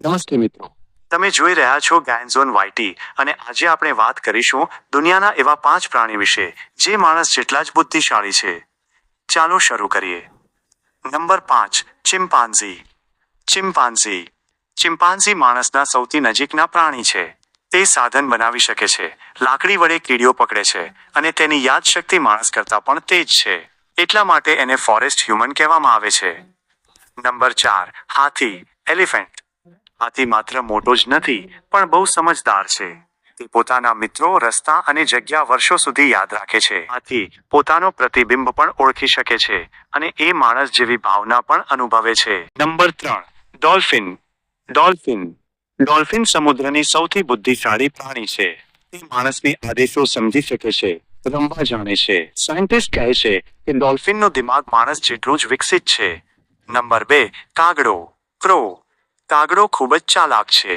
નમસ્તે મિત્રો, તમે જોઈ રહ્યા છો જ્ઞાન ઝોન વાયટી અને આજે આપણે વાત કરીશું દુનિયાના એવા 5 પ્રાણી વિશે જે માણસ જેટલા જ બુદ્ધિશાળી છે. ચાલો શરૂ કરીએ. Number 5, chimpanzee. ચિમ્પાન્ઝી ચિમ્પાન્ઝી માણસના સૌથી નજીકના પ્રાણી છે. તે સાધન બનાવી શકે છે, લાકડી વડે કીડીઓ પકડે છે અને તેની યાદશક્તિ માણસ કરતાં પણ તેજ છે. એટલા માટે એને ફોરેસ્ટ હ્યુમન કહેવામાં આવે છે. નંબર 4, હાથી એલિફન્ટ. હાથી માત્ર મોટો જ નથી પણ બહુ સમજદાર છે. તે પોતાના મિત્રો, રસ્તા અને જગ્યા વર્ષો સુધી યાદ રાખે છે. હાથી પોતાનો પ્રતિબિંબ પણ ઓળખી શકે છે અને એ માણસ જેવી ભાવના પણ અનુભવે છે. Number 3, dolphin. ડોલ્ફિન ડોલ્ફિન સમુદ્રની સૌથી બુદ્ધિશાળી પ્રાણી છે. તે માણસની આદેશો સમજી શકે છે, રમવા જાણે છે. સાયન્ટિસ્ટ કહે છે કે ડોલ્ફિનનો દિમાગ માણસ જેટલું જ વિકસિત છે. નંબર 2, કાગડો ક્રો. કાગડો ખૂબ જ ચાલાક છે.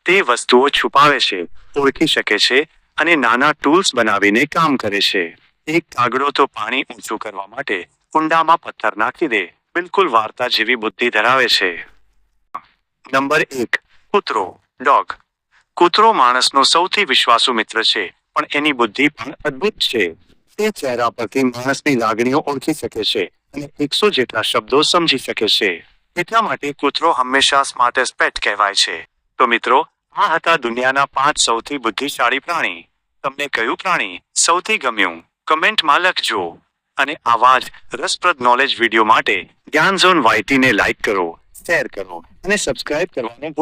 તે વસ્તુઓ છુપાવે છે, ઓળખી શકે છે અને નાના ટૂલ્સ બનાવીને કામ કરે છે. એક કાગડો તો પાણી ઊંચું કરવા માટે કુંડામાં પથ્થર નાખી દે. બિલકુલ વાર્તા જેવી બુદ્ધિ ધરાવે છે. નંબર 1, કૂતરો ડોગ. કૂતરો માણસનો સૌથી વિશ્વાસુ મિત્ર છે, પણ એની બુદ્ધિ પણ અદ્ભુત છે. તે ચહેરા પરથી માણસની લાગણીઓ ઓળખી શકે છે અને 100 જેટલા શબ્દો સમજી શકે છે. એટલા માટે કૂતરો હંમેશા સ્માર્ટેસ્ટ પેટ કહેવાય છે. તો મિત્રો, આ હતા દુનિયાના 5 સૌથી બુદ્ધિશાળી પ્રાણી. તમને કયું પ્રાણી સૌથી ગમ્યું? કમેન્ટમાં લખજો. અને આવા જ રસપ્રદ નોલેજ વિડીયો માટે જ્ઞાન ઝોન વાયટીને લાઈક કરો, શેર કરો અને સબસ્ક્રાઇબ કરવાનું ભૂલતા